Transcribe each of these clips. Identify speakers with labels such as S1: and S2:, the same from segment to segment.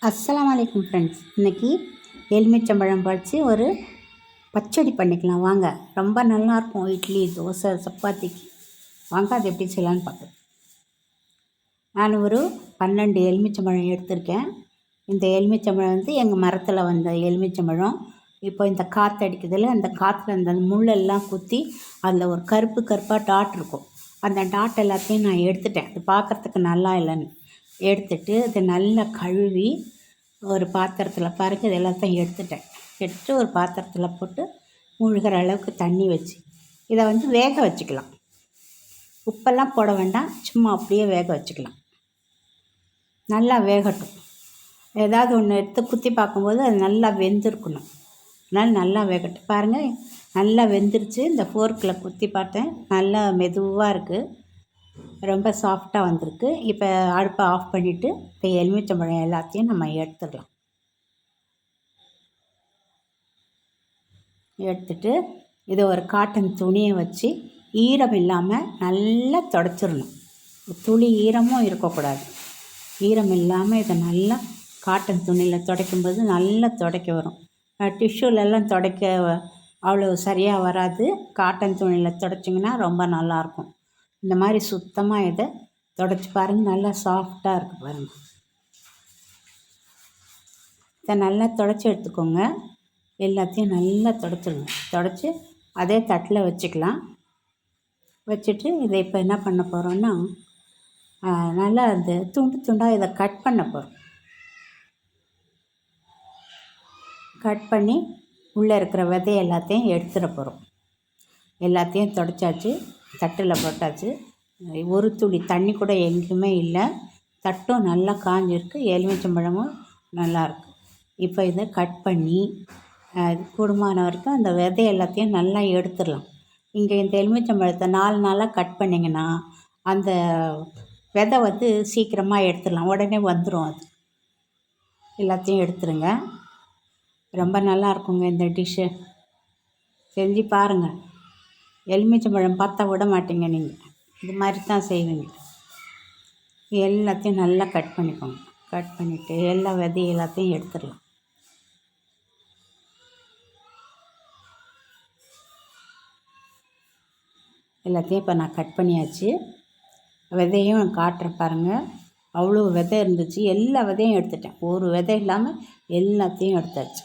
S1: அஸ்ஸலாமு அலைக்கும் ஃப்ரெண்ட்ஸ். இன்றைக்கி எலுமிச்சம்பழம் பறித்து ஒரு பச்சடி பண்ணிக்கலாம் வாங்க. ரொம்ப நல்லாயிருக்கும் இட்லி, தோசை, சப்பாத்திக்கு. வாங்க அது எப்படி செய்யலான்னு பார்க்கலாம். நான் ஒரு 12 எலுமிச்சம்பழம் எடுத்திருக்கேன். இந்த எலுமிச்சம்பழம் எங்கள் மரத்தில் வந்த எலுமிச்சம்பழம். இப்போ இந்த காற்று அடிக்கிறதுல அந்த காற்றுல அந்த முள்ளெல்லாம் குத்தி அதில் ஒரு கருப்பு கருப்பாக டாட் இருக்கும். அந்த டாட் எல்லாத்தையும் நான் எடுத்துட்டேன். அது பார்க்குறதுக்கு நல்லா இல்லைன்னு எடுத்துட்டு அதை நல்லா கழுவி ஒரு பாத்திரத்தில் பாருங்க இது எல்லாத்தையும் எடுத்துட்டு ஒரு பாத்திரத்தில் போட்டு முழுகிற அளவுக்கு தண்ணி வச்சு இதை வேக வச்சுக்கலாம். உப்பெல்லாம் போட வேண்டாம், சும்மா அப்படியே வேக வச்சுக்கலாம். நல்லா வேகட்டும். ஏதாவது ஒன்று எடுத்து குத்தி பார்க்கும்போது அது நல்லா வெந்திருக்கணும். அதனால் நல்லா வேகட்டும். பாருங்கள் நல்லா வெந்துருச்சு. இந்த ஃபோர்க்கில் குத்தி பார்த்தேன், நல்லா மெதுவாக இருக்குது, ரொம்ப சாஃப்டாக வந்திருக்கு. இப்போ அடுப்பை ஆஃப் பண்ணிவிட்டு இப்போ எலுமிச்சம்பழம் எல்லாத்தையும் நம்ம எடுத்துடலாம். எடுத்துட்டு இதை ஒரு காட்டன் துணியை வச்சு ஈரம் இல்லாமல் நல்லா துடைச்சிடணும். துளி ஈரமும் இருக்கக்கூடாது. ஈரம் இல்லாமல் இதை நல்லா காட்டன் துணியில் துடைக்கும்போது நல்லா துடைக்க வரும். டிஷ்யூலெல்லாம் துடைக்க அவ்வளோ சரியாக வராது. காட்டன் துணியில் துடைச்சிங்கன்னா ரொம்ப நல்லாயிருக்கும். இந்த மாதிரி சுத்தமாக இதை துடைச்சி பாருங்கள், நல்லா சாஃப்டாக இருக்குது பாருங்கள். இதை நல்லா துடைச்சி எடுத்துக்கோங்க. எல்லாத்தையும் நல்லா துடைச்சிடுங்க. துடைச்சி அதே தட்டில் வச்சுக்கலாம். வச்சுட்டு இதை இப்போ என்ன பண்ண போகிறோன்னா நல்லா அந்த துண்டு துண்டாக இதை கட் பண்ண போகிறோம். கட் பண்ணி உள்ளே இருக்கிற விதை எல்லாத்தையும் எடுத்துட போகிறோம். எல்லாத்தையும் துடைச்சாச்சு, தட்டில் போட்டாச்சு. ஒரு துளி தண்ணி கூட எங்கேயுமே இல்லை. தட்டும் நல்லா காஞ்சிருக்கு, எலுமிச்சம்பழமும் நல்லாயிருக்கு. இப்போ இதை கட் பண்ணி கூடுமான வரைக்கும் அந்த விதை எல்லாத்தையும் நல்லா எடுத்துடலாம். இங்கே இந்த எலுமிச்சம்பழத்தை 4 நாளாக கட் பண்ணிங்கன்னா அந்த விதை சீக்கிரமாக எடுத்துடலாம், உடனே வந்துடும். அது எல்லாத்தையும் எடுத்துருங்க. ரொம்ப நல்லா இருக்குங்க இந்த டிஷ்ஷு. செஞ்சு பாருங்கள். எலுமிச்சம்பழம் பார்த்தா விட மாட்டீங்க நீங்கள். இது மாதிரி தான் செய்வீங்க. எல்லாத்தையும் நல்லா கட் பண்ணிக்கோங்க. கட் பண்ணிவிட்டு எல்லா விதையும் எல்லாத்தையும் எடுத்துடலாம். எல்லாத்தையும் இப்போ நான் கட் பண்ணியாச்சு. விதையும் காட்டுறேன் பாருங்கள். அவ்வளோ விதை இருந்துச்சு, எல்லா விதையும் எடுத்துட்டேன். ஒரு விதை இல்லாமல் எல்லாத்தையும் எடுத்தாச்சு.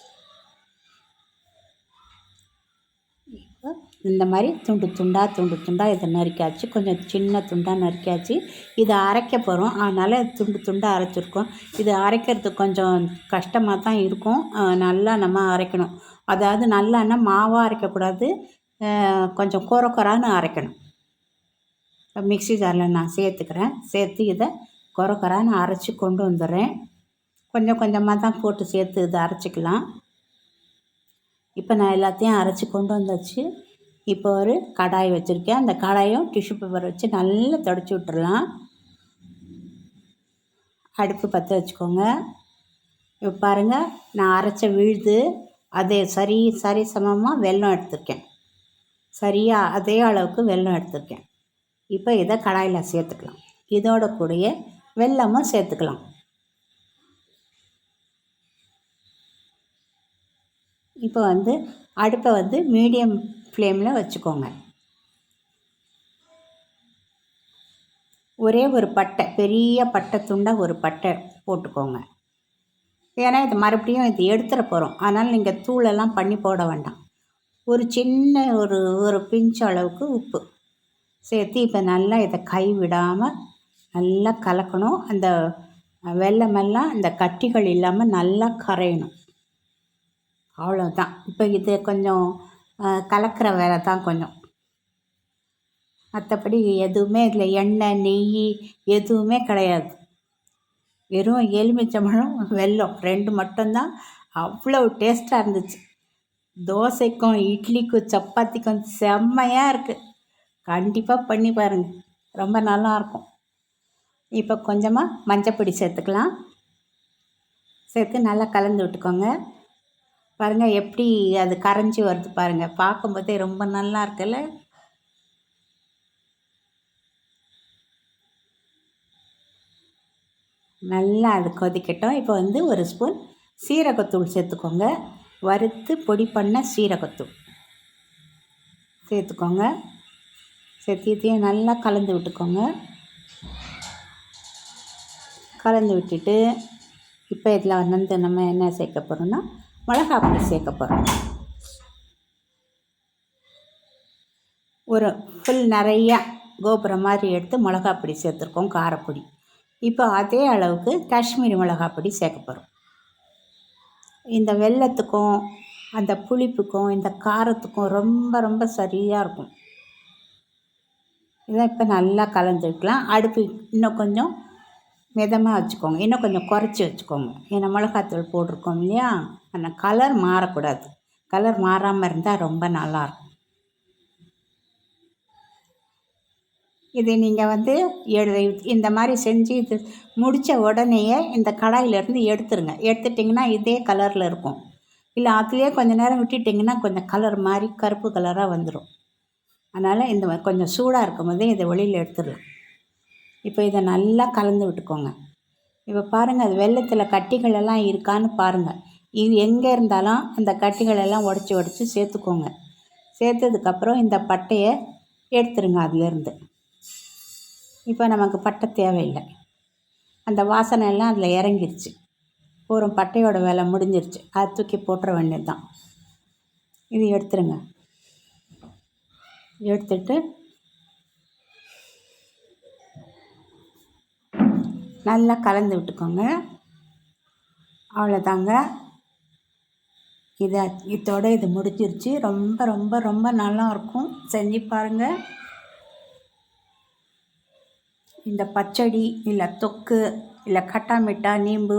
S1: இப்போ இந்த மாதிரி துண்டு துண்டாக இதை நறுக்காச்சு. கொஞ்சம் சின்ன துண்டாக நறுக்காச்சு. இதை அரைக்க போகிறோம், அதனால் துண்டு துண்டாக அரைச்சிருக்கோம். இது அரைக்கிறதுக்கு கொஞ்சம் கஷ்டமாக தான் இருக்கும். நல்லா நம்ம அரைக்கணும். அதாவது நல்லான்னா மாவாக அரைக்கக்கூடாது, கொஞ்சம் கொரன்னு அரைக்கணும். மிக்ஸி ஜாரில் நான் சேர்த்து இதை கொரன்னு அரைச்சி கொண்டு வந்துடுறேன். கொஞ்சம் கொஞ்சமாக தான் போட்டு சேர்த்து இதை அரைச்சிக்கலாம். இப்போ நான் எல்லாத்தையும் அரைச்சி கொண்டு வந்தாச்சு. இப்போ ஒரு கடாய் வச்சுருக்கேன். அந்த கடாயும் டிஷ்யூ பேப்பர் வச்சு நல்லா துடைச்சி விட்டுறலாம். அடுப்பு பற்ற வச்சுக்கோங்க. இப்போ பாருங்கள், நான் அரைச்ச விழுது அதே சரி சமமாக வெல்லம் எடுத்திருக்கேன். சரியாக அதே அளவுக்கு வெல்லம் எடுத்திருக்கேன். இப்போ இதை கடாயில் சேர்த்துக்கலாம். இதோட கூடயே வெல்லமும் சேர்த்துக்கலாம். இப்போ அடுப்பை மீடியம் ஃப்ளேமில் வச்சுக்கோங்க. ஒரே ஒரு பட்டை, பெரிய பட்டை துண்டாக ஒரு பட்டை போட்டுக்கோங்க. ஏன்னா இது மறுபடியும் இது எடுத்துட போகிறோம், அதனால் நீங்கள் தூளெல்லாம் பண்ணி போட வேண்டாம். ஒரு சின்ன ஒரு பிஞ்ச் அளவுக்கு உப்பு சேர்த்து இப்போ நல்லா இதை கை விடாமல் நல்லா கலக்கணும். அந்த வெல்லமெல்லாம் அந்த கட்டிகள் இல்லாமல் நல்லா கரையணும். அவ்வளோதான். இப்போ இது கொஞ்சம் கலக்கிற வேலை தான் கொஞ்சம். மற்றபடி எதுவுமே இதில் எண்ணெய் நெய் எதுவுமே கிடையாது. வெறும் எலுமிச்சம்பழம் வெல்லம் 2 மட்டும்தான். அவ்வளோ டேஸ்ட்டாக இருந்துச்சு. தோசைக்கும் இட்லிக்கும் சப்பாத்திக்கும் செம்மையாக இருக்குது. கண்டிப்பாக பண்ணி பாருங்கள், ரொம்ப நல்லாயிருக்கும். இப்போ கொஞ்சமாக மஞ்சப்பொடி சேர்த்துக்கலாம். சேர்த்து நல்லா கலந்து விட்டுக்கோங்க. பாருங்கள் எப்படி அது கரைஞ்சி வருது பாருங்கள். பார்க்கும்போதே ரொம்ப நல்லா இருக்குல்ல. நல்லா அது கொதிக்கட்டும். இப்போ வந்து ஒரு ஸ்பூன் சீரகத்தூள் சேர்த்துக்கோங்க. வறுத்து பொடி பண்ண சீரகத்தூள் சேர்த்துக்கோங்க. சேர்த்தியத்தையும் நல்லா கலந்து விட்டுக்கோங்க. கலந்து விட்டுட்டு இப்போ இதில் வந்து நம்ம என்ன சேர்க்க போகிறோம்னா மிளகா பொடி சேர்க்க போகிறோம். ஒரு ஃபுல் நிறையா கோபுரம் மாதிரி எடுத்து மிளகா பொடி சேர்த்துருக்கோம், காரப்பொடி. இப்போ அதே அளவுக்கு காஷ்மீரி மிளகா பொடி சேர்க்க போகிறோம். இந்த வெல்லத்துக்கும் அந்த புளிப்புக்கும் இந்த காரத்துக்கும் ரொம்ப ரொம்ப சரியாக இருக்கும். இதை இப்போ நல்லா கலந்துக்கலாம். அடுப்பு இன்னும் கொஞ்சம் மிதமாக வச்சுக்கோங்க, இன்னும் கொஞ்சம் குறைச்சி வச்சுக்கோங்க. ஏன்னா மிளகாத்தூள் போட்டிருக்கோம் இல்லையா, அந்த கலர் மாறக்கூடாது. கலர் மாறாமல் இருந்தால் ரொம்ப நல்லாயிருக்கும். இது நீங்கள் வந்து இந்த மாதிரி செஞ்சு இது முடித்த உடனேயே இந்த கடாயிலேருந்து எடுத்துருங்க. எடுத்துட்டிங்கன்னா இதே கலரில் இருக்கும். இல்லை அதுலேயே கொஞ்சம் நேரம் விட்டுட்டிங்கன்னா கொஞ்சம் கலர் மாதிரி கருப்பு கலராக வந்துடும். அதனால் இந்த கொஞ்சம் சூடாக இருக்கும் போதே இதை வெளியில் எடுத்துடலாம். இப்போ இதை நல்லா கலந்து விட்டுக்கோங்க. இப்போ பாருங்கள், அது வெல்லத்தில் கட்டிகள் எல்லாம் இருக்கான்னு பாருங்கள். இது எங்கே இருந்தாலும் அந்த கட்டிகள் எல்லாம் உடச்சி சேர்த்துக்கோங்க. சேர்த்ததுக்கப்புறம் இந்த பட்டையை எடுத்துருங்க அதுலேருந்து. இப்போ நமக்கு பட்டை தேவையில்லை. அந்த வாசனை எல்லாம் அதில் இறங்கிருச்சு. ஒரு பட்டையோட வேலை முடிஞ்சிருச்சு. அதை தூக்கி போட்டுற வேண்டியது தான். இது எடுத்துருங்க. எடுத்துட்டு நல்லா கலந்து விட்டுக்கோங்க. அவ்வளோதாங்க. இதோட இது முடிஞ்சிருச்சு. ரொம்ப ரொம்ப ரொம்ப நல்லாயிருக்கும். செஞ்சு பாருங்கள். இந்த பச்சடி இல்லை தொக்கு இல்லை கட்டா மிட்டா நீம்பு,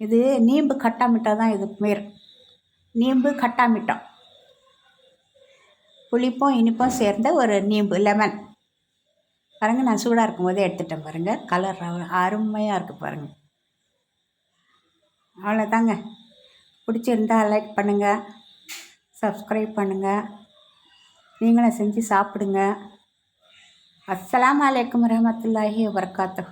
S1: இது நீம்பு கட்டா மிட்டா தான் இதுக்கு பேர். நீம்பு கட்டா மிட்டா, புளிப்பும் இனிப்பும் சேர்ந்த ஒரு நீம்பு, லெமன். பாருங்கள், நான் சூடாக இருக்கும் போதே எடுத்துட்டேன் பாருங்கள். கலர் அருமையாக இருக்குது பாருங்கள். அவ்வளோதாங்க. பிடிச்சிருந்தா லைக் பண்ணுங்கள், சப்ஸ்கிரைப் பண்ணுங்கள். நீங்களும் செஞ்சு சாப்பிடுங்க. அஸ்ஸலாமு அலைக்கும் வரஹ்மத்துல்லாஹி வபரகாத்துஹு.